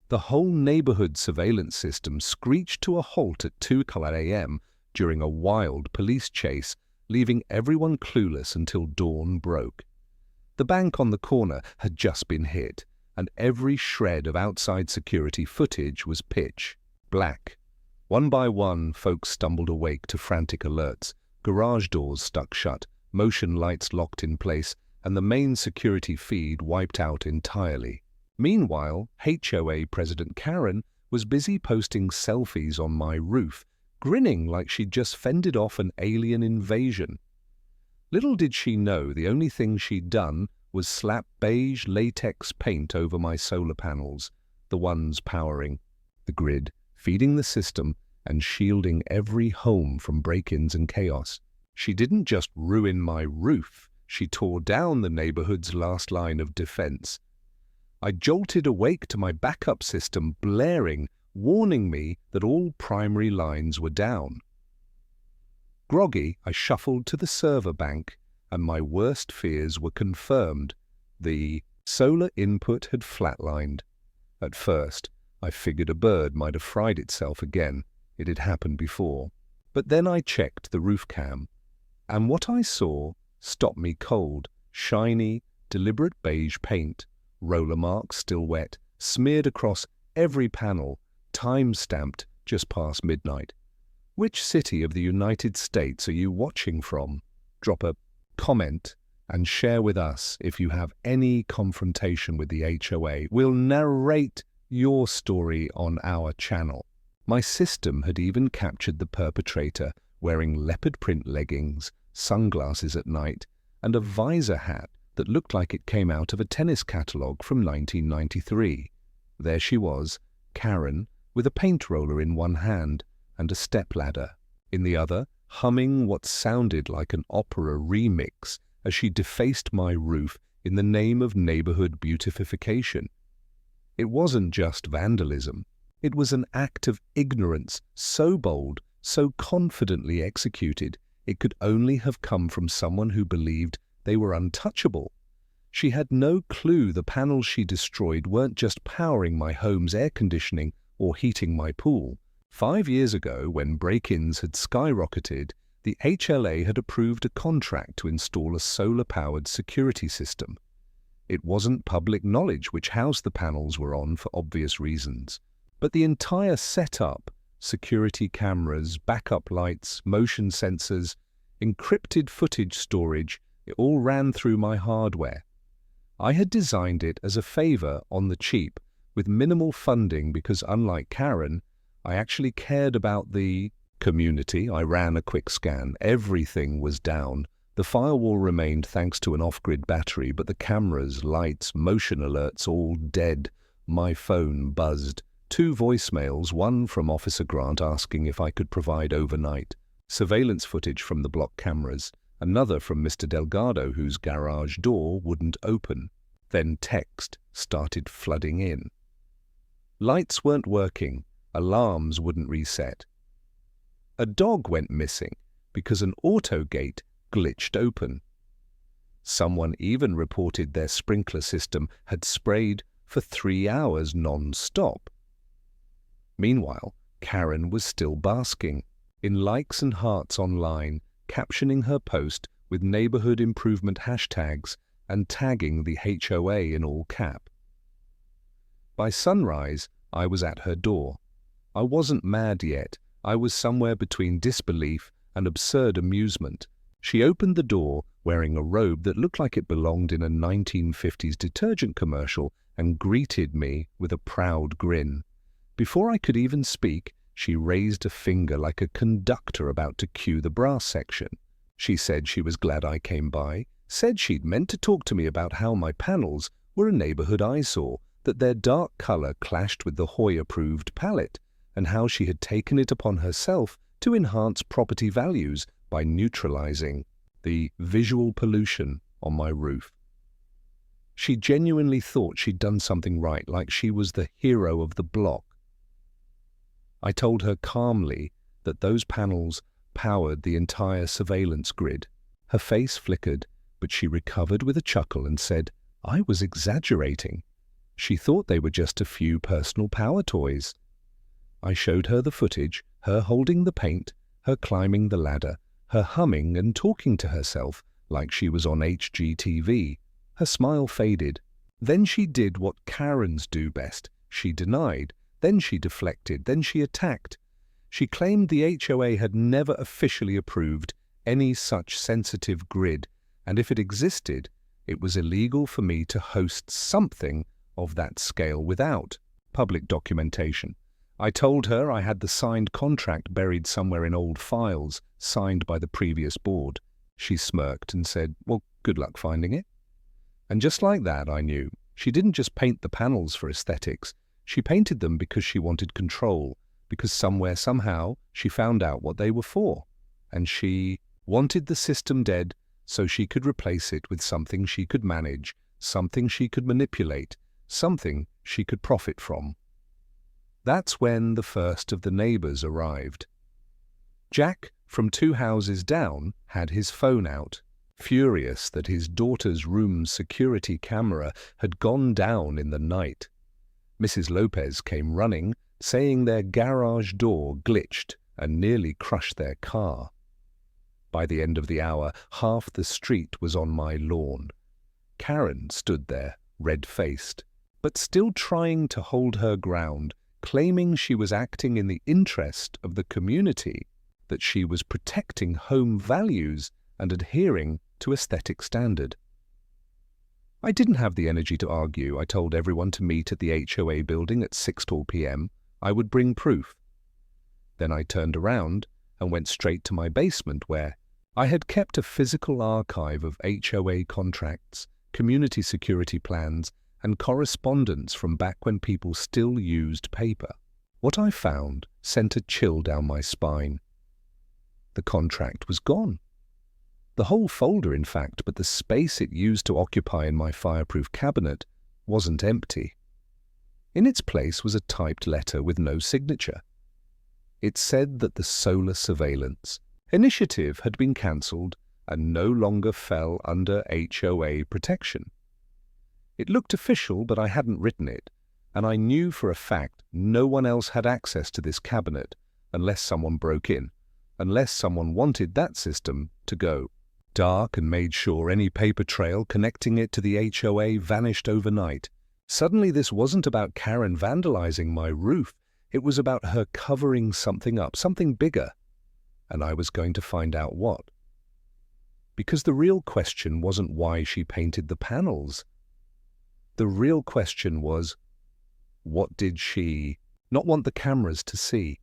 The whole neighborhood surveillance system screeched to a halt at 2 a.m. during a wild police chase, leaving everyone clueless until dawn broke. The bank on the corner had just been hit, and every shred of outside security footage was pitch black. One by one, folks stumbled awake to frantic alerts, garage doors stuck shut, motion lights locked in place, and the main security feed wiped out entirely. Meanwhile, HOA President Karen was busy posting selfies on my roof, grinning like she'd just fended off an alien invasion. Little did she know the only thing she'd done was slap beige latex paint over my solar panels, the ones powering the grid, feeding the system, and shielding every home from break-ins and chaos. She didn't just ruin my roof, she tore down the neighborhood's last line of defense. I jolted awake to my backup system blaring, warning me that all primary lines were down. Groggy, I shuffled to the server bank, and my worst fears were confirmed. The solar input had flatlined. At first, I figured a bird might have fried itself again. It had happened before. But then I checked the roof cam, and what I saw stopped me cold. Shiny, deliberate beige paint, roller marks still wet, smeared across every panel, time-stamped just past midnight. Which city of the United States are you watching from? Drop a comment and share with us if you have any confrontation with the HOA. We'll narrate your story on our channel. My system had even captured the perpetrator wearing leopard print leggings, sunglasses at night, and a visor hat that looked like it came out of a tennis catalogue from 1993. There she was, Karen, with a paint roller in one hand and a stepladder in the other, humming what sounded like an opera remix as she defaced my roof in the name of neighborhood beautification. It wasn't just vandalism. It was an act of ignorance so bold, so confidently executed, it could only have come from someone who believed they were untouchable. She had no clue the panels she destroyed weren't just powering my home's air conditioning or heating my pool. 5 years ago, when break-ins had skyrocketed, the HLA had approved a contract to install a solar-powered security system. It wasn't public knowledge which house the panels were on for obvious reasons, but the entire setup, security cameras, backup lights, motion sensors, encrypted footage storage, it all ran through my hardware. I had designed it as a favor on the cheap, with minimal funding because, unlike Karen, I actually cared about the community. I ran a quick scan. Everything was down. The firewall remained thanks to an off-grid battery, but the cameras, lights, motion alerts all dead. My phone buzzed. 2 voicemails, one from Officer Grant asking if I could provide overnight surveillance footage from the block cameras, another from Mr. Delgado whose garage door wouldn't open. Then text started flooding in. Lights weren't working. Alarms wouldn't reset. A dog went missing because an auto gate glitched open. Someone even reported their sprinkler system had sprayed for 3 hours non-stop. Meanwhile, Karen was still basking in likes and hearts online, captioning her post with neighborhood improvement hashtags and tagging the HOA in all cap. By sunrise, I was at her door. I wasn't mad yet. I was somewhere between disbelief and absurd amusement. She opened the door wearing a robe that looked like it belonged in a 1950s detergent commercial and greeted me with a proud grin. Before I could even speak, she raised a finger like a conductor about to cue the brass section. She said she was glad I came by, said she'd meant to talk to me about how my panels were a neighborhood eyesore, that their dark color clashed with the HOA-approved palette, and how she had taken it upon herself to enhance property values by neutralizing the visual pollution on my roof. She genuinely thought she'd done something right, like she was the hero of the block. I told her calmly that those panels powered the entire surveillance grid. Her face flickered, but she recovered with a chuckle and said, "I was exaggerating." She thought they were just a few personal power toys. I showed her the footage, her holding the paint, her climbing the ladder, her humming and talking to herself like she was on HGTV. Her smile faded. Then she did what Karens do best. She denied, then she deflected, then she attacked. She claimed the HOA had never officially approved any such sensitive grid, and if it existed, it was illegal for me to host something of that scale without public documentation. I told her I had the signed contract buried somewhere in old files, signed by the previous board. She smirked and said, "Well, good luck finding it." And just like that, I knew. She didn't just paint the panels for aesthetics. She painted them because she wanted control, because somewhere, somehow, she found out what they were for. And she wanted the system dead so she could replace it with something she could manage, something she could manipulate, something she could profit from. That's when the first of the neighbors arrived. Jack, from 2 houses down, had his phone out, furious that his daughter's room's security camera had gone down in the night. Mrs. Lopez came running, saying their garage door glitched and nearly crushed their car. By the end of the hour, half the street was on my lawn. Karen stood there, red-faced, but still trying to hold her ground, claiming she was acting in the interest of the community, that she was protecting home values and adhering to aesthetic standard. I didn't have the energy to argue. I told everyone to meet at the HOA building at 6:00 p.m. I would bring proof. Then I turned around and went straight to my basement where I had kept a physical archive of HOA contracts, community security plans, and correspondence from back when people still used paper. What I found sent a chill down my spine. The contract was gone. The whole folder, in fact, but the space it used to occupy in my fireproof cabinet wasn't empty. In its place was a typed letter with no signature. It said that the solar surveillance initiative had been cancelled and no longer fell under HOA protection. It looked official, but I hadn't written it, and I knew for a fact no one else had access to this cabinet unless someone broke in, unless someone wanted that system to go dark and made sure any paper trail connecting it to the HOA vanished overnight. Suddenly this wasn't about Karen vandalizing my roof. It was about her covering something up, something bigger. And I was going to find out what. Because the real question wasn't why she painted the panels. The real question was, what did she not want the cameras to see?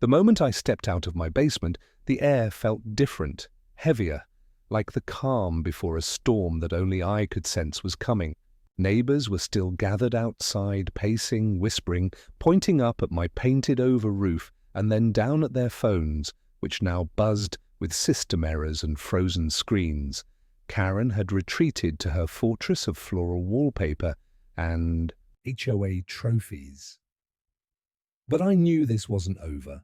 The moment I stepped out of my basement, the air felt different, heavier, like the calm before a storm that only I could sense was coming. Neighbors were still gathered outside, pacing, whispering, pointing up at my painted-over roof and then down at their phones, which now buzzed with system errors and frozen screens. Karen had retreated to her fortress of floral wallpaper and HOA trophies. But I knew this wasn't over,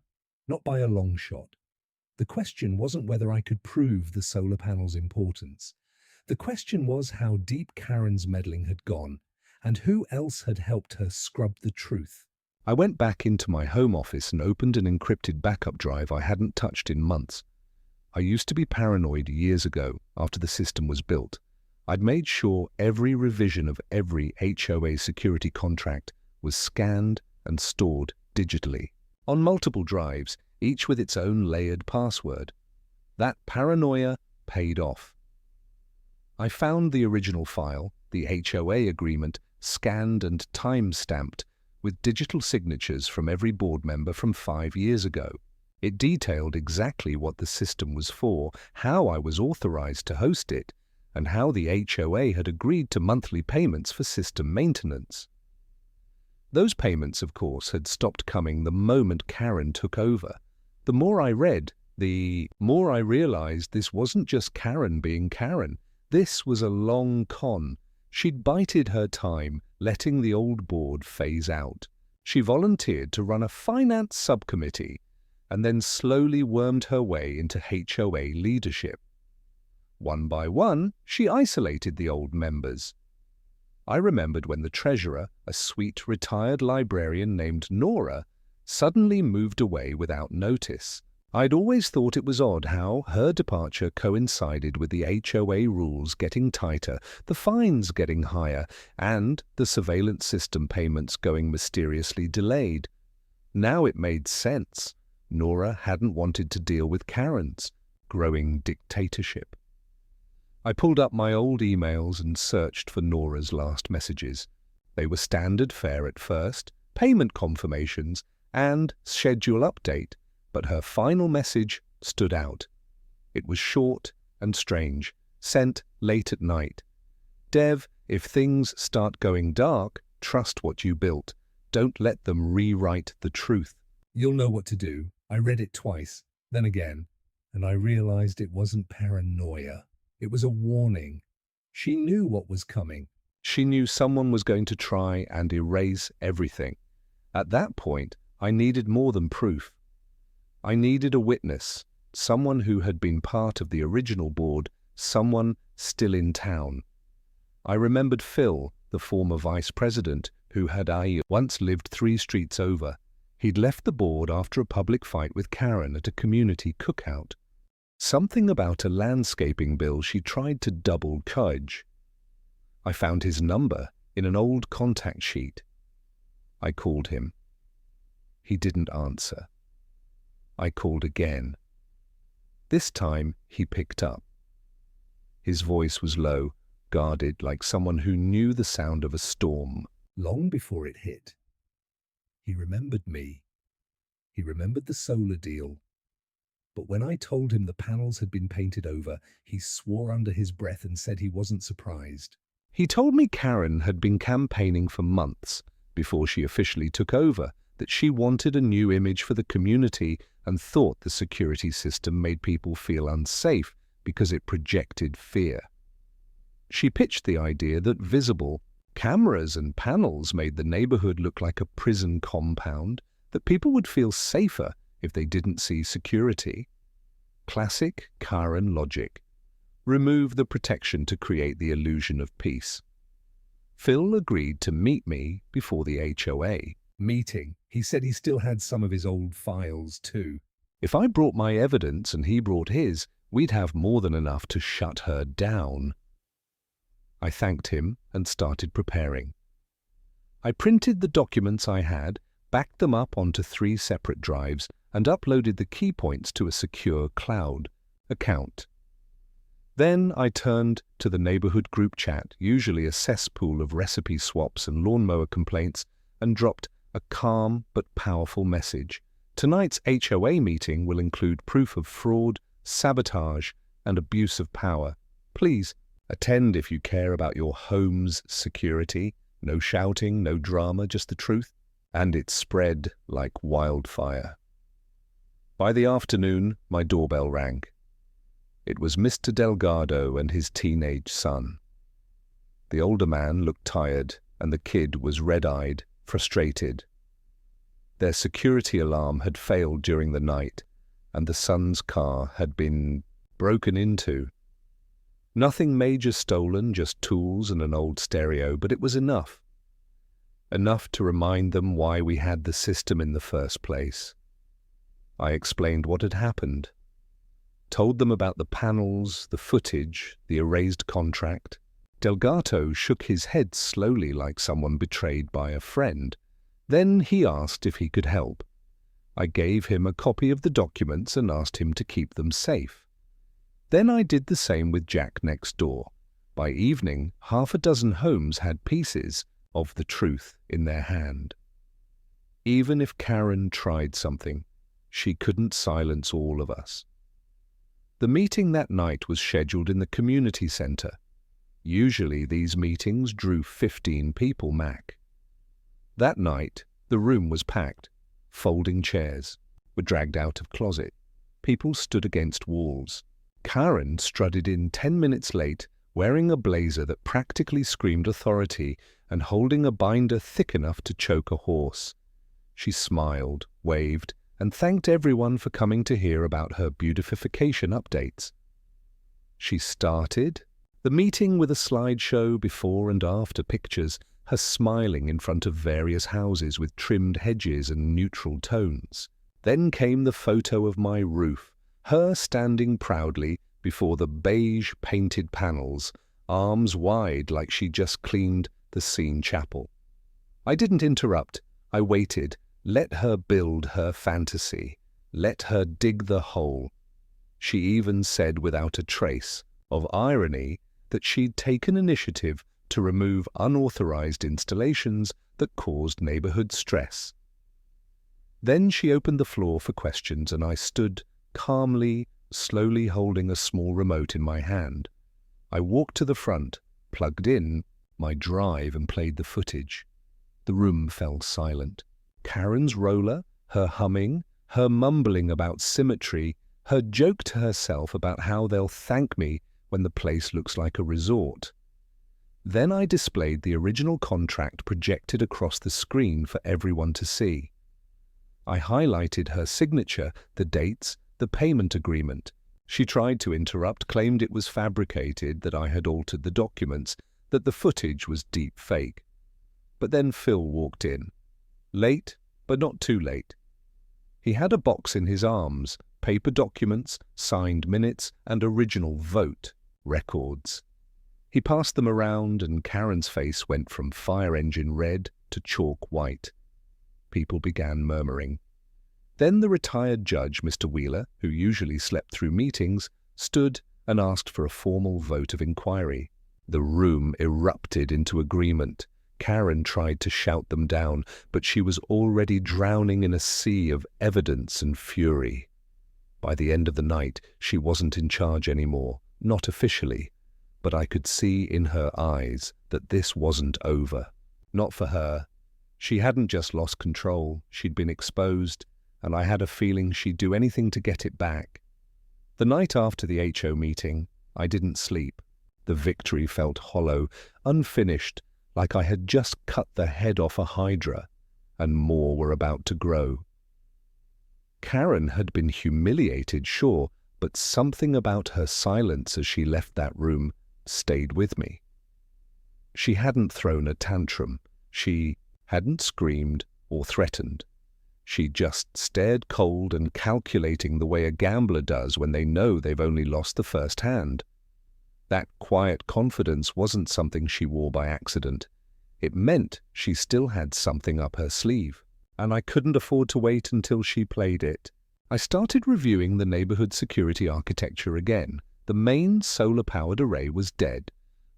not by a long shot. The question wasn't whether I could prove the solar panel's importance. The question was how deep Karen's meddling had gone, and who else had helped her scrub the truth. I went back into my home office and opened an encrypted backup drive I hadn't touched in months. I used to be paranoid years ago, after the system was built. I'd made sure every revision of every HOA security contract was scanned and stored digitally, on multiple drives, each with its own layered password. That paranoia paid off. I found the original file, the HOA agreement, scanned and time-stamped, with digital signatures from every board member from 5 years ago. It detailed exactly what the system was for, how I was authorized to host it, and how the HOA had agreed to monthly payments for system maintenance. Those payments, of course, had stopped coming the moment Karen took over. The more I read, the more I realized this wasn't just Karen being Karen. This was a long con. She'd bided her time, letting the old board phase out. She volunteered to run a finance subcommittee and then slowly wormed her way into HOA leadership. One by one, she isolated the old members. I remembered when the treasurer, a sweet retired librarian named Nora, suddenly moved away without notice. I'd always thought it was odd how her departure coincided with the HOA rules getting tighter, the fines getting higher, and the surveillance system payments going mysteriously delayed. Now it made sense. Nora hadn't wanted to deal with Karen's growing dictatorship. I pulled up my old emails and searched for Nora's last messages. They were standard fare at first, payment confirmations, and schedule update, but her final message stood out. It was short and strange, sent late at night. Dev, if things start going dark, trust what you built. Don't let them rewrite the truth. You'll know what to do. I read it twice, then again, and I realized it wasn't paranoia. It was a warning. She knew what was coming. She knew someone was going to try and erase everything. At that point, I needed more than proof. I needed a witness, someone who had been part of the original board, someone still in town. I remembered Phil, the former vice president, who had once lived 3 streets over. He'd left the board after a public fight with Karen at a community cookout. Something about a landscaping bill she tried to double cudge. I found his number in an old contact sheet. I called him. He didn't answer. I called again. This time he picked up. His voice was low, guarded, like someone who knew the sound of a storm long before it hit. He remembered me. He remembered the solar deal. But when I told him the panels had been painted over, he swore under his breath and said he wasn't surprised. He told me Karen had been campaigning for months before she officially took over, that she wanted a new image for the community and thought the security system made people feel unsafe because it projected fear. She pitched the idea that visible cameras and panels made the neighborhood look like a prison compound, that people would feel safer if they didn't see security. Classic Karen logic. Remove the protection to create the illusion of peace. Phil agreed to meet me before the HOA meeting. He said he still had some of his old files too. If I brought my evidence and he brought his, we'd have more than enough to shut her down. I thanked him and started preparing. I printed the documents I had, backed them up onto 3 separate drives, and uploaded the key points to a secure cloud account. Then I turned to the neighborhood group chat, usually a cesspool of recipe swaps and lawnmower complaints, and dropped a calm but powerful message. Tonight's HOA meeting will include proof of fraud, sabotage, and abuse of power. Please attend if you care about your home's security. No shouting, no drama, just the truth. And it spread like wildfire. By the afternoon, my doorbell rang. It was Mr. Delgado and his teenage son. The older man looked tired, and the kid was red-eyed, frustrated. Their security alarm had failed during the night, and the son's car had been broken into. Nothing major stolen, just tools and an old stereo, but it was enough. Enough to remind them why we had the system in the first place. I explained what had happened, told them about the panels, the footage, the erased contract. Delgado shook his head slowly like someone betrayed by a friend. Then he asked if he could help. I gave him a copy of the documents and asked him to keep them safe. Then I did the same with Jack next door. By evening, 6 homes had pieces of the truth in their hand. Even if Karen tried something, she couldn't silence all of us. The meeting that night was scheduled in the community center. Usually these meetings drew 15 people max. That night, the room was packed. Folding chairs were dragged out of closet. People stood against walls. Karen strutted in 10 minutes late, wearing a blazer that practically screamed authority and holding a binder thick enough to choke a horse. She smiled, waved, and thanked everyone for coming to hear about her beautification updates. She started, The meeting with a slideshow before and after pictures, her smiling in front of various houses with trimmed hedges and neutral tones. Then came the photo of my roof, her standing proudly before the beige painted panels, arms wide like she'd just cleaned the scene chapel. I didn't interrupt. I waited, let her build her fantasy, let her dig the hole. She even said without a trace of irony that she'd taken initiative to remove unauthorized installations that caused neighborhood stress. Then she opened the floor for questions, and I stood calmly, slowly holding a small remote in my hand. I walked to the front, plugged in my drive and played the footage. The room fell silent. Karen's roller, her humming, her mumbling about symmetry, her joke to herself about how they'll thank me when the place looks like a resort. Then I displayed the original contract projected across the screen for everyone to see. I highlighted her signature, the dates, the payment agreement. She tried to interrupt, claimed it was fabricated, that I had altered the documents, that the footage was deep fake. But then Phil walked in. Late, but not too late. He had a box in his arms, paper documents, signed minutes, and original vote records. He passed them around, and Karen's face went from fire engine red to chalk white. People began murmuring. Then the retired judge, Mr. Wheeler, who usually slept through meetings, stood and asked for a formal vote of inquiry. The room erupted into agreement. Karen tried to shout them down, but she was already drowning in a sea of evidence and fury. By the end of the night, she wasn't in charge anymore, not officially, but I could see in her eyes that this wasn't over. Not for her. She hadn't just lost control, she'd been exposed, and I had a feeling she'd do anything to get it back. The night after the HO meeting, I didn't sleep. The victory felt hollow, unfinished, like I had just cut the head off a hydra, and more were about to grow. Karen had been humiliated, sure, but something about her silence as she left that room stayed with me. She hadn't thrown a tantrum. She hadn't screamed or threatened. She just stared cold and calculating the way a gambler does when they know they've only lost the first hand. That quiet confidence wasn't something she wore by accident. It meant she still had something up her sleeve, and I couldn't afford to wait until she played it. I started reviewing the neighborhood security architecture again. The main solar-powered array was dead.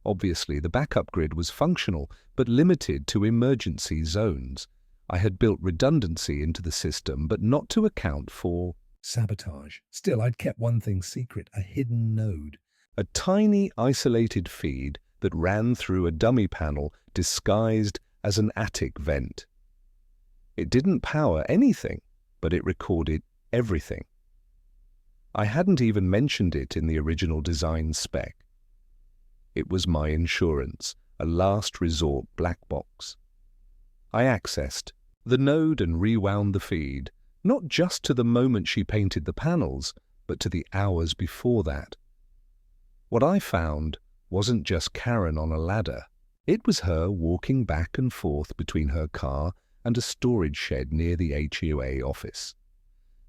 Obviously, the backup grid was functional, but limited to emergency zones. I had built redundancy into the system, but not to account for sabotage. Still, I'd kept one thing secret, a hidden node. A tiny, isolated feed that ran through a dummy panel disguised as an attic vent. It didn't power anything, but it recorded everything. I hadn't even mentioned it in the original design spec. It was my insurance, a last resort black box. I accessed the node and rewound the feed, not just to the moment she painted the panels, but to the hours before that. What I found wasn't just Karen on a ladder. It was her walking back and forth between her car and a storage shed near the HOA office.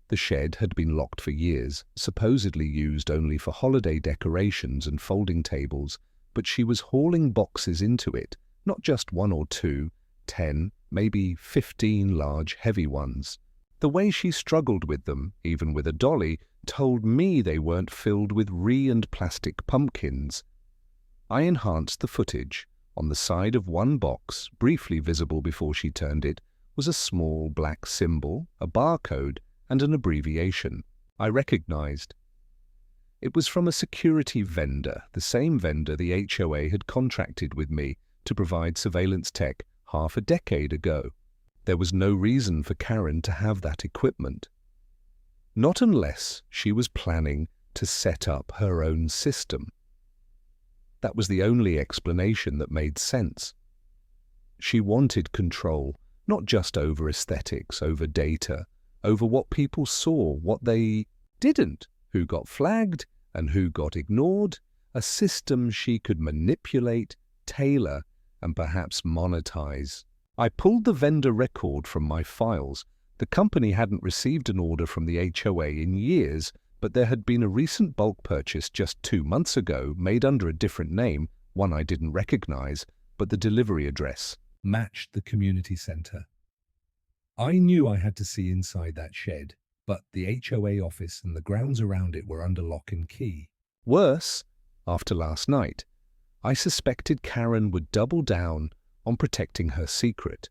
The shed had been locked for years, supposedly used only for holiday decorations and folding tables, but she was hauling boxes into it, not just one or two, 10, maybe 15 large, heavy ones. The way she struggled with them, even with a dolly, told me they weren't filled with and plastic pumpkins. I enhanced the footage. On the side of one box, briefly visible before she turned it, was a small black symbol, a barcode, and an abbreviation. I recognized. It was from a security vendor, the same vendor the HOA had contracted with me to provide surveillance tech half a decade ago. There was no reason for Karen to have that equipment. Not unless she was planning to set up her own system. That was the only explanation that made sense. She wanted control, not just over aesthetics, over data, over what people saw, what they didn't, who got flagged and who got ignored, a system she could manipulate, tailor, and perhaps monetize. I pulled the vendor record from my files. The company hadn't received an order from the HOA in years, but there had been a recent bulk purchase just 2 months ago made under a different name, one I didn't recognize, but the delivery address matched the community center. I knew I had to see inside that shed, but the HOA office and the grounds around it were under lock and key. Worse, after last night, I suspected Karen would double down on protecting her secret.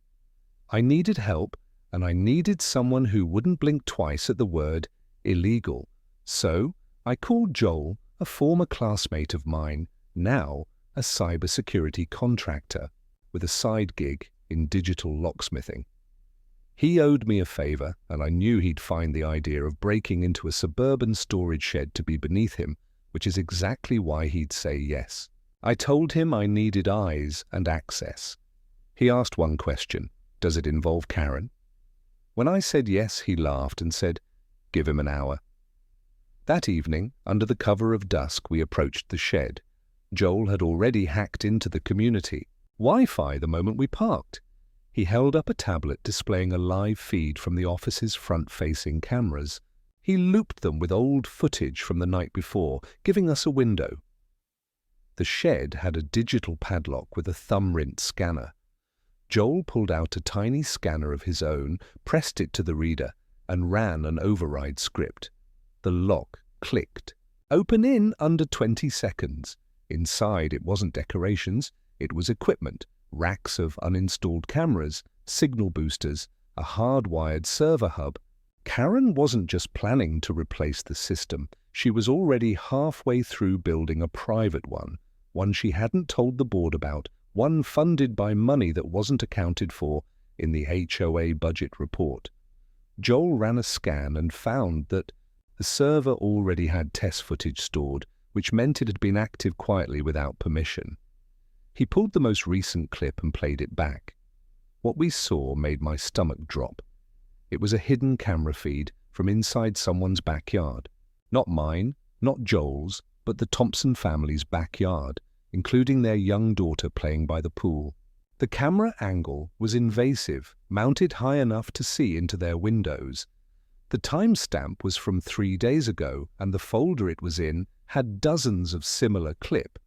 I needed help, and I needed someone who wouldn't blink twice at the word illegal. So I called Joel, a former classmate of mine, now a cybersecurity contractor with a side gig in digital locksmithing. He owed me a favor, and I knew he'd find the idea of breaking into a suburban storage shed to be beneath him, which is exactly why he'd say yes. I told him I needed eyes and access. He asked one question: does it involve Karen? When I said yes, he laughed and said, give him an hour. That evening, under the cover of dusk, we approached the shed. Joel had already hacked into the community Wi-Fi the moment we parked. He held up a tablet displaying a live feed from the office's front-facing cameras. He looped them with old footage from the night before, giving us a window. The shed had a digital padlock with a thumb-print scanner. Joel pulled out a tiny scanner of his own, pressed it to the reader, and ran an override script. The lock clicked. Open in under 20 seconds. Inside, it wasn't decorations, it was equipment, racks of uninstalled cameras, signal boosters, a hardwired server hub. Karen wasn't just planning to replace the system, she was already halfway through building a private one she hadn't told the board about, one funded by money that wasn't accounted for in the HOA budget report. Joel ran a scan and found that the server already had test footage stored, which meant it had been active quietly without permission. He pulled the most recent clip and played it back. What we saw made my stomach drop. It was a hidden camera feed from inside someone's backyard. Not mine, not Joel's, but the Thompson family's backyard, including their young daughter playing by the pool. The camera angle was invasive, mounted high enough to see into their windows. The timestamp was from 3 days ago, and the folder it was in had dozens of similar clips.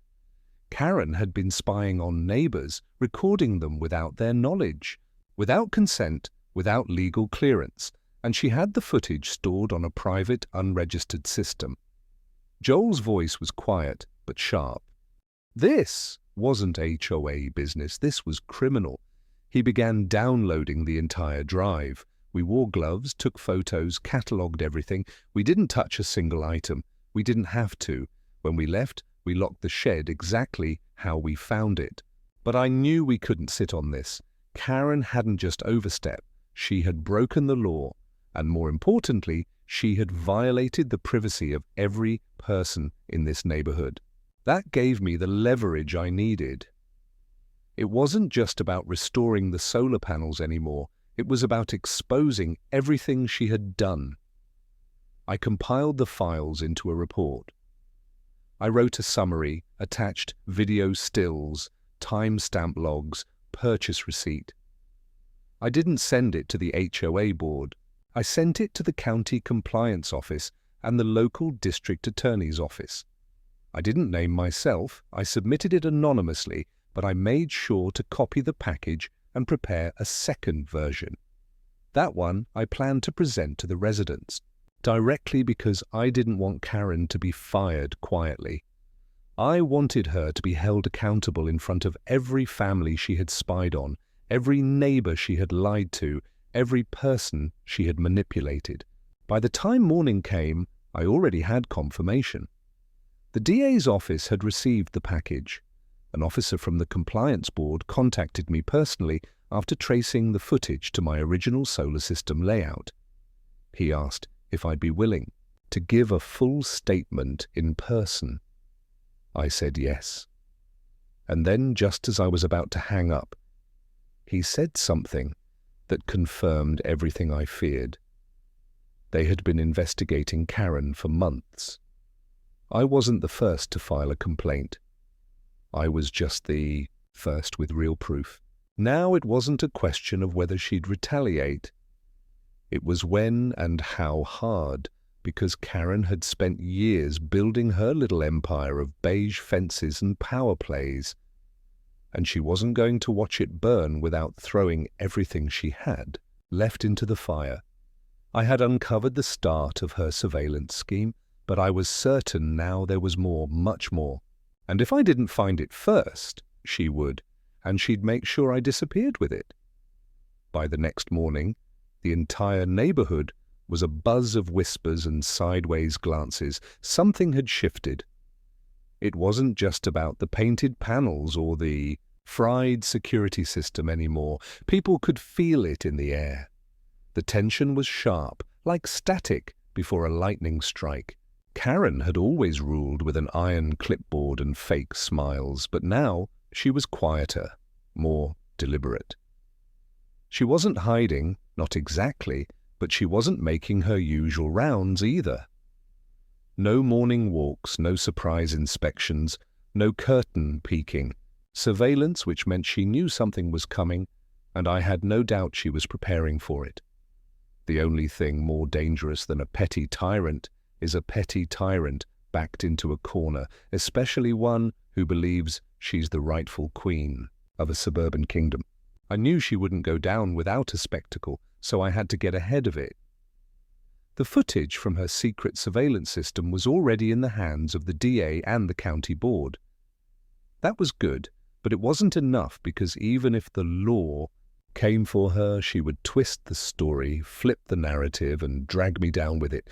Karen had been spying on neighbors, recording them without their knowledge, without consent, without legal clearance, and she had the footage stored on a private, unregistered system. Joel's voice was quiet but sharp. This wasn't HOA business, this was criminal. He began downloading the entire drive. We wore gloves, took photos, catalogued everything. We didn't touch a single item. We didn't have to. When we left, we locked the shed exactly how we found it. But I knew we couldn't sit on this. Karen hadn't just overstepped, she had broken the law, and more importantly, she had violated the privacy of every person in this neighborhood. That gave me the leverage I needed. It wasn't just about restoring the solar panels anymore, it was about exposing everything she had done. I compiled the files into a report. I wrote a summary, attached video stills, timestamp logs, purchase receipt. I didn't send it to the HOA board. I sent it to the county compliance office and the local district attorney's office. I didn't name myself, I submitted it anonymously, but I made sure to copy the package and prepare a second version. That one I planned to present to the residents, directly because I didn't want Karen to be fired quietly. I wanted her to be held accountable in front of every family she had spied on, every neighbor she had lied to, every person she had manipulated. By the time morning came, I already had confirmation. The DA's office had received the package. An officer from the compliance board contacted me personally after tracing the footage to my original solar system layout. He asked if I'd be willing to give a full statement in person. I said yes. And then, just as I was about to hang up, he said something that confirmed everything I feared. They had been investigating Karen for months. I wasn't the first to file a complaint. I was just the first with real proof. Now it wasn't a question of whether she'd retaliate. It was when and how hard, because Karen had spent years building her little empire of beige fences and power plays, and she wasn't going to watch it burn without throwing everything she had left into the fire. I had uncovered the start of her surveillance scheme, but I was certain now there was more, much more. And if I didn't find it first, she would, and she'd make sure I disappeared with it. By the next morning, the entire neighborhood was a buzz of whispers and sideways glances. Something had shifted. It wasn't just about the painted panels or the fried security system anymore. People could feel it in the air. The tension was sharp, like static before a lightning strike. Karen had always ruled with an iron clipboard and fake smiles, but now she was quieter, more deliberate. She wasn't hiding, not exactly, but she wasn't making her usual rounds either. No morning walks, no surprise inspections, no curtain peeking. Surveillance which meant she knew something was coming, and I had no doubt she was preparing for it. The only thing more dangerous than a petty tyrant is a petty tyrant backed into a corner, especially one who believes she's the rightful queen of a suburban kingdom. I knew she wouldn't go down without a spectacle, so I had to get ahead of it. The footage from her secret surveillance system was already in the hands of the DA and the county board. That was good, but it wasn't enough, because even if the law came for her, she would twist the story, flip the narrative, and drag me down with it.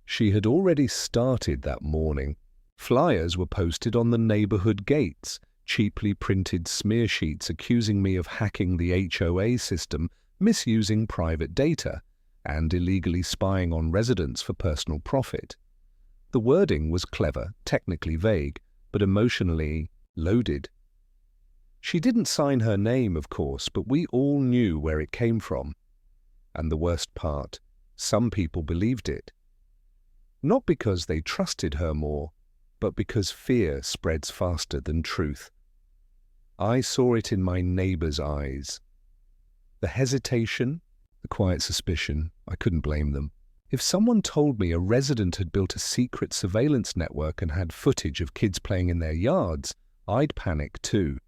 She had already started that morning. Flyers were posted on the neighborhood gates, cheaply printed smear sheets accusing me of hacking the HOA system, misusing private data, and illegally spying on residents for personal profit. The wording was clever, technically vague, but emotionally loaded. She didn't sign her name, of course, but we all knew where it came from. And the worst part, some people believed it. Not because they trusted her more, but because fear spreads faster than truth. I saw it in my neighbor's eyes. The hesitation, the quiet suspicion, I couldn't blame them. If someone told me a resident had built a secret surveillance network and had footage of kids playing in their yards, I'd panic too.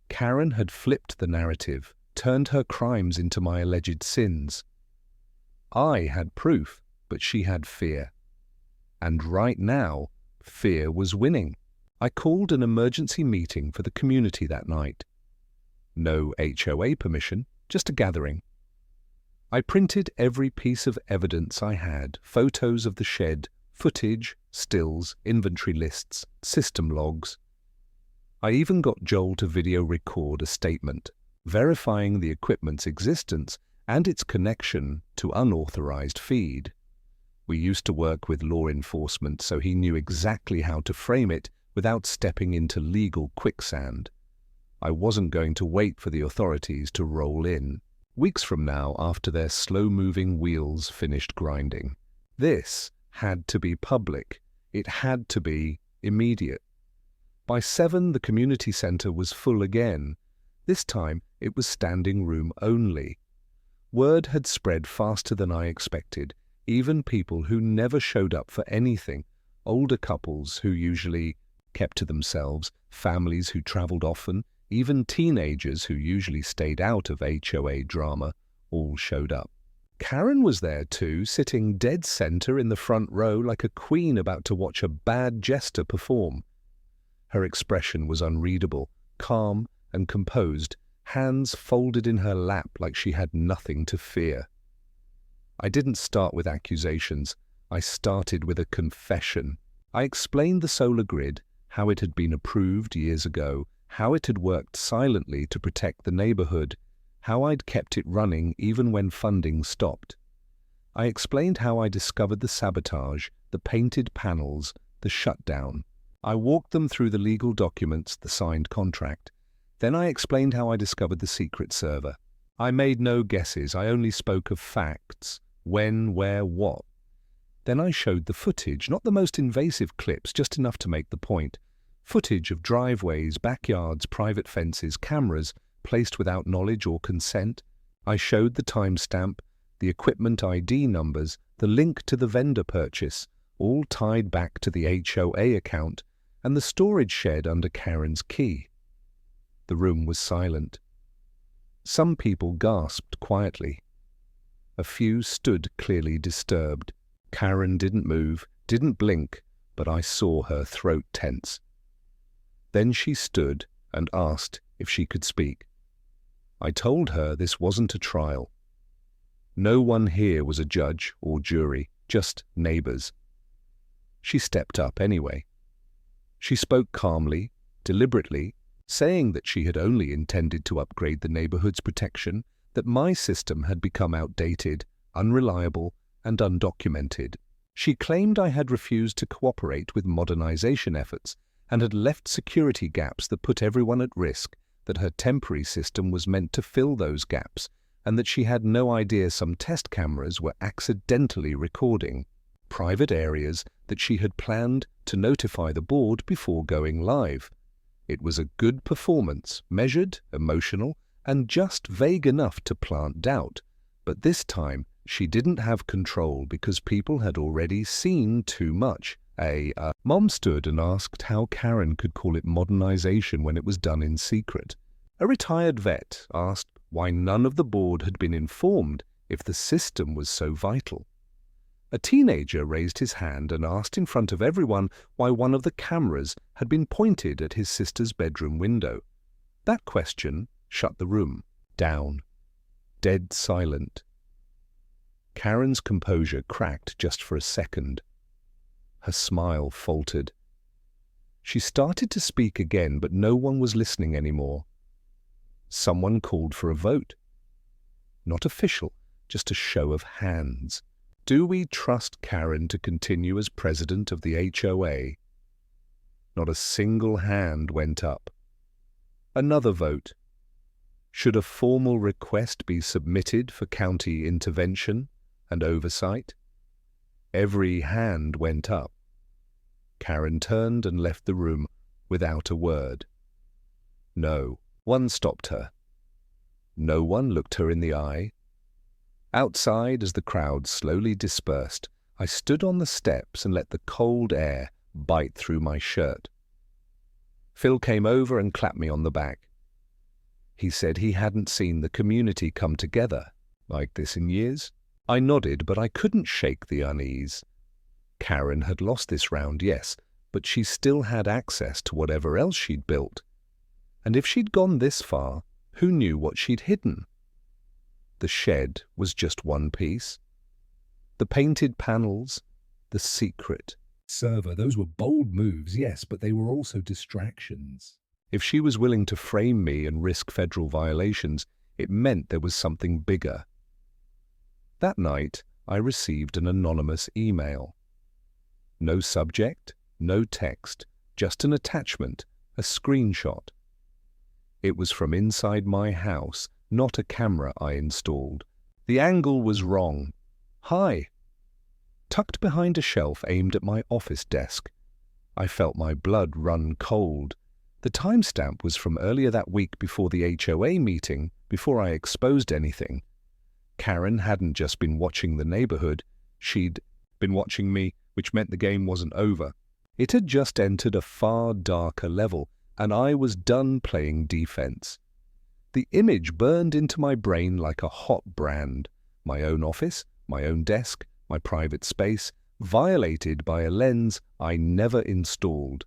Karen had flipped the narrative, turned her crimes into my alleged sins. I had proof, but she had fear. And right now, fear was winning. I called an emergency meeting for the community that night. No HOA permission, just a gathering. I printed every piece of evidence I had, photos of the shed, footage, stills, inventory lists, system logs. I even got Joel to video record a statement, verifying the equipment's existence and its connection to unauthorized feed. We used to work with law enforcement, so he knew exactly how to frame it without stepping into legal quicksand. I wasn't going to wait for the authorities to roll in, weeks from now after their slow-moving wheels finished grinding. This had to be public. It had to be immediate. By 7, the community center was full again. This time, it was standing room only. Word had spread faster than I expected. Even people who never showed up for anything, older couples who usually kept to themselves, families who traveled often, even teenagers who usually stayed out of HOA drama, all showed up. Karen was there too, sitting dead center in the front row like a queen about to watch a bad jester perform. Her expression was unreadable, calm and composed, hands folded in her lap like she had nothing to fear. I didn't start with accusations. I started with a confession. I explained the solar grid, how it had been approved years ago, how it had worked silently to protect the neighborhood, how I'd kept it running even when funding stopped. I explained how I discovered the sabotage, the painted panels, the shutdown. I walked them through the legal documents, the signed contract. Then I explained how I discovered the secret server. I made no guesses, I only spoke of facts. When, where, what. Then I showed the footage, not the most invasive clips, just enough to make the point. Footage of driveways, backyards, private fences, cameras placed without knowledge or consent. I showed the timestamp, the equipment ID numbers, the link to the vendor purchase, all tied back to the HOA account, and the storage shed under Karen's key. The room was silent. Some people gasped quietly. A few stood clearly disturbed. Karen didn't move, didn't blink, but I saw her throat tense. Then she stood and asked if she could speak. I told her this wasn't a trial. No one here was a judge or jury, just neighbors. She stepped up anyway. She spoke calmly, deliberately, saying that she had only intended to upgrade the neighborhood's protection, that my system had become outdated, unreliable, and undocumented. She claimed I had refused to cooperate with modernization efforts and had left security gaps that put everyone at risk, that her temporary system was meant to fill those gaps, and that she had no idea some test cameras were accidentally recording private areas that she had planned to notify the board before going live. It was a good performance, measured, emotional, and just vague enough to plant doubt. But this time, she didn't have control because people had already seen too much. Mom stood and asked how Karen could call it modernization when it was done in secret. A retired vet asked why none of the board had been informed if the system was so vital. A teenager raised his hand and asked in front of everyone why one of the cameras had been pointed at his sister's bedroom window. That question shut the room down, dead silent. Karen's composure cracked just for a second. Her smile faltered. She started to speak again, but no one was listening anymore. Someone called for a vote. Not official, just a show of hands. Do we trust Karen to continue as president of the HOA? Not a single hand went up. Another vote. Should a formal request be submitted for county intervention and oversight? Every hand went up. Karen turned and left the room without a word. No, one stopped her. No one looked her in the eye. Outside, as the crowd slowly dispersed, I stood on the steps and let the cold air bite through my shirt. Phil came over and clapped me on the back. He said he hadn't seen the community come together like this in years. I nodded, but I couldn't shake the unease. Karen had lost this round, yes, but she still had access to whatever else she'd built. And if she'd gone this far, who knew what she'd hidden? The shed was just one piece. The painted panels, the secret server, those were bold moves, yes, but they were also distractions. If she was willing to frame me and risk federal violations, it meant there was something bigger. That night, I received an anonymous email. No subject, no text, just an attachment, a screenshot. It was from inside my house, not a camera I installed. The angle was wrong. Hi. Tucked behind a shelf aimed at my office desk. I felt my blood run cold. The timestamp was from earlier that week before the HOA meeting, before I exposed anything. Karen hadn't just been watching the neighborhood, she'd been watching me, which meant the game wasn't over. It had just entered a far darker level, and I was done playing defense. The image burned into my brain like a hot brand. My own office, my own desk, my private space, violated by a lens I never installed.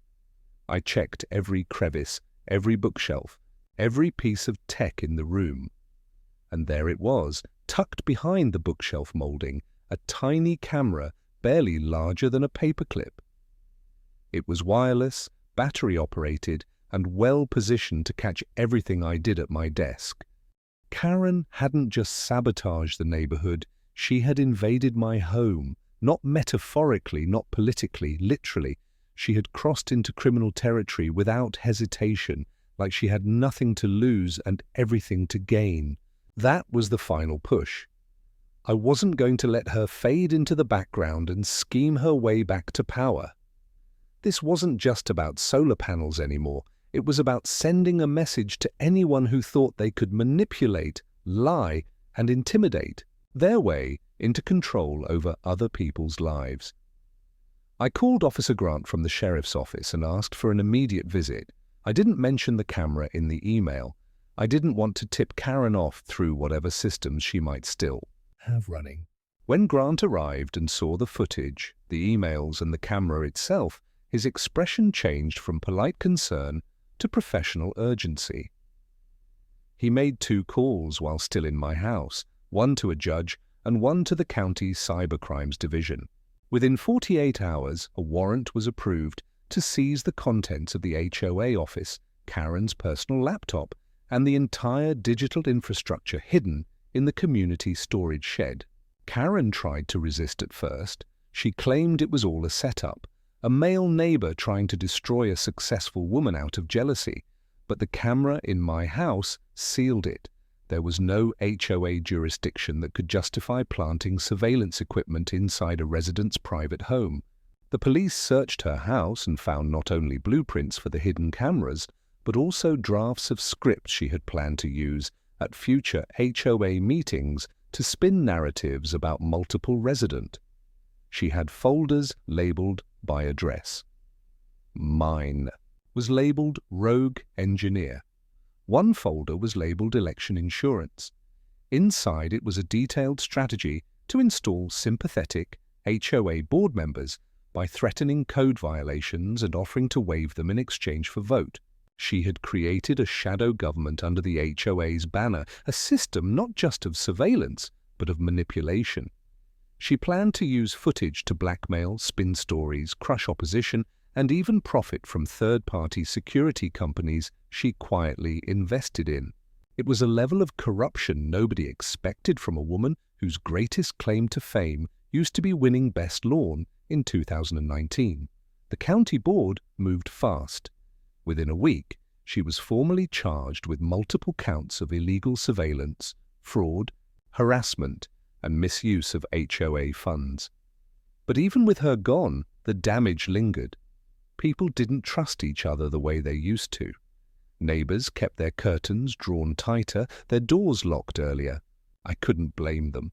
I checked every crevice, every bookshelf, every piece of tech in the room. And there it was, tucked behind the bookshelf molding, a tiny camera barely larger than a paperclip. It was wireless, battery-operated, and well-positioned to catch everything I did at my desk. Karen hadn't just sabotaged the neighborhood, she had invaded my home, not metaphorically, not politically, literally. She had crossed into criminal territory without hesitation, like she had nothing to lose and everything to gain. That was the final push. I wasn't going to let her fade into the background and scheme her way back to power. This wasn't just about solar panels anymore. It was about sending a message to anyone who thought they could manipulate, lie, and intimidate their way into control over other people's lives. I called Officer Grant from the sheriff's office and asked for an immediate visit. I didn't mention the camera in the email. I didn't want to tip Karen off through whatever systems she might still have running. When Grant arrived and saw the footage, the emails, and the camera itself, his expression changed from polite concern to professional urgency. He made 2 calls while still in my house, one to a judge and one to the county cybercrimes division. Within 48 hours, a warrant was approved to seize the contents of the HOA office, Karen's personal laptop, and the entire digital infrastructure hidden in the community storage shed. Karen tried to resist at first. She claimed it was all a setup, a male neighbor trying to destroy a successful woman out of jealousy. But the camera in my house sealed it. There was no HOA jurisdiction that could justify planting surveillance equipment inside a resident's private home. The police searched her house and found not only blueprints for the hidden cameras, but also drafts of scripts she had planned to use at future HOA meetings to spin narratives about multiple residents. She had folders labeled by address. Mine was labeled Rogue Engineer. One folder was labeled Election Insurance. Inside it was a detailed strategy to install sympathetic HOA board members by threatening code violations and offering to waive them in exchange for vote. She had created a shadow government under the HOA's banner, a system not just of surveillance, but of manipulation. She planned to use footage to blackmail, spin stories, crush opposition, and even profit from third-party security companies she quietly invested in. It was a level of corruption nobody expected from a woman whose greatest claim to fame used to be winning Best Lawn in 2019. The county board moved fast. Within a week, she was formally charged with multiple counts of illegal surveillance, fraud, harassment, and misuse of HOA funds. But even with her gone, the damage lingered. People didn't trust each other the way they used to. Neighbors kept their curtains drawn tighter, their doors locked earlier. I couldn't blame them.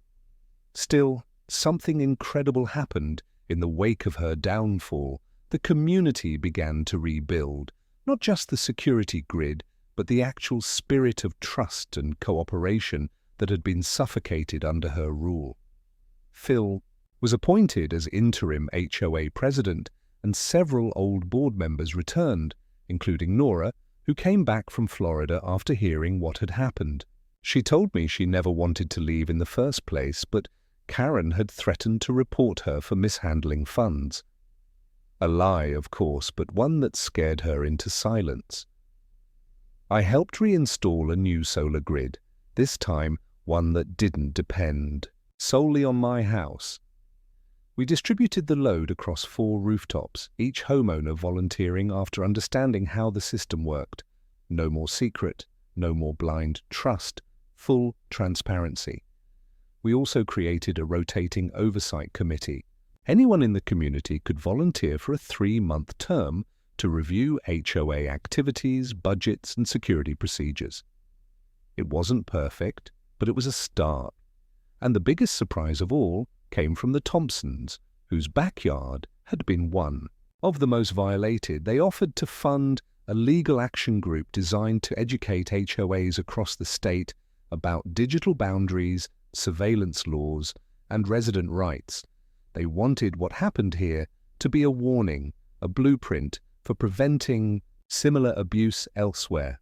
Still, something incredible happened in the wake of her downfall. The community began to rebuild, not just the security grid, but the actual spirit of trust and cooperation that had been suffocated under her rule. Phil was appointed as interim HOA president, and several old board members returned, including Nora, who came back from Florida after hearing what had happened. She told me she never wanted to leave in the first place, but Karen had threatened to report her for mishandling funds. A lie, of course, but one that scared her into silence. I helped reinstall a new solar grid, this time one that didn't depend solely on my house. We distributed the load across 4 rooftops, each homeowner volunteering after understanding how the system worked. No more secret, no more blind trust, full transparency. We also created a rotating oversight committee. Anyone in the community could volunteer for a 3-month term to review HOA activities, budgets, and security procedures. It wasn't perfect, but it was a start. And the biggest surprise of all came from the Thompsons, whose backyard had been one of the most violated. They offered to fund a legal action group designed to educate HOAs across the state about digital boundaries, surveillance laws, and resident rights. They wanted what happened here to be a warning, a blueprint for preventing similar abuse elsewhere.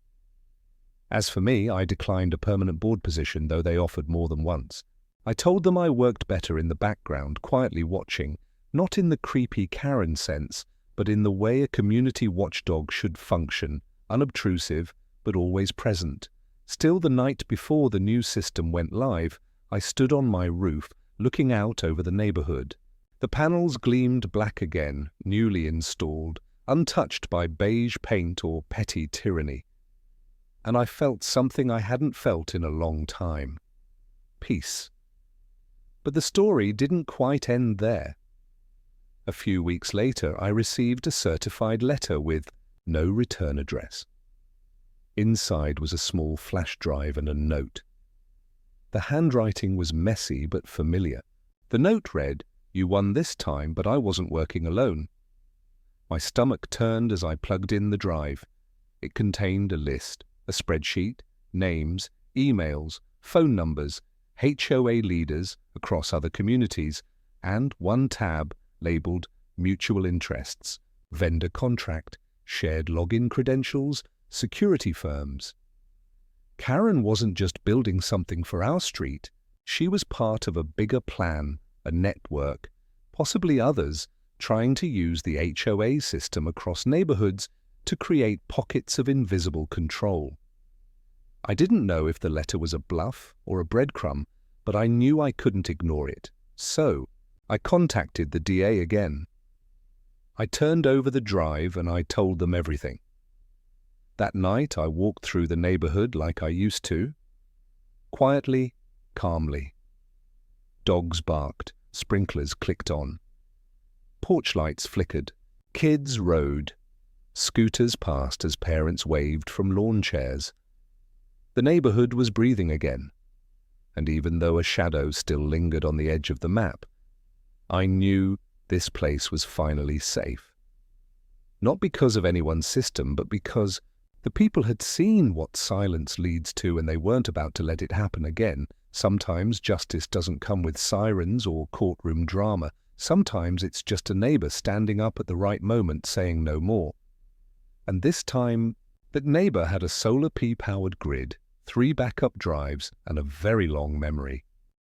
As for me, I declined a permanent board position, though they offered more than once. I told them I worked better in the background, quietly watching, not in the creepy Karen sense, but in the way a community watchdog should function, unobtrusive, but always present. Still, the night before the new system went live, I stood on my roof, looking out over the neighborhood. The panels gleamed black again, newly installed, untouched by beige paint or petty tyranny. And I felt something I hadn't felt in a long time. Peace. But the story didn't quite end there. A few weeks later, I received a certified letter with no return address. Inside was a small flash drive and a note. The handwriting was messy but familiar. The note read, "You won this time, but I wasn't working alone." My stomach turned as I plugged in the drive. It contained a list, a spreadsheet, names, emails, phone numbers, HOA leaders across other communities, and one tab labeled Mutual Interests, Vendor Contract, Shared Login Credentials, Security Firms. Karen wasn't just building something for our street. She was part of a bigger plan, a network, possibly others, trying to use the HOA system across neighborhoods to create pockets of invisible control. I didn't know if the letter was a bluff or a breadcrumb, but I knew I couldn't ignore it. So, I contacted the DA again. I turned over the drive and I told them everything. That night I walked through the neighborhood like I used to. Quietly, calmly. Dogs barked, sprinklers clicked on. Porch lights flickered, kids rode. Scooters passed as parents waved from lawn chairs. The neighborhood was breathing again, and even though a shadow still lingered on the edge of the map, I knew this place was finally safe. Not because of anyone's system, but because the people had seen what silence leads to and they weren't about to let it happen again. Sometimes justice doesn't come with sirens or courtroom drama. Sometimes it's just a neighbor standing up at the right moment saying no more. And this time, that neighbor had a solar P-powered grid, 3 backup drives, and a very long memory.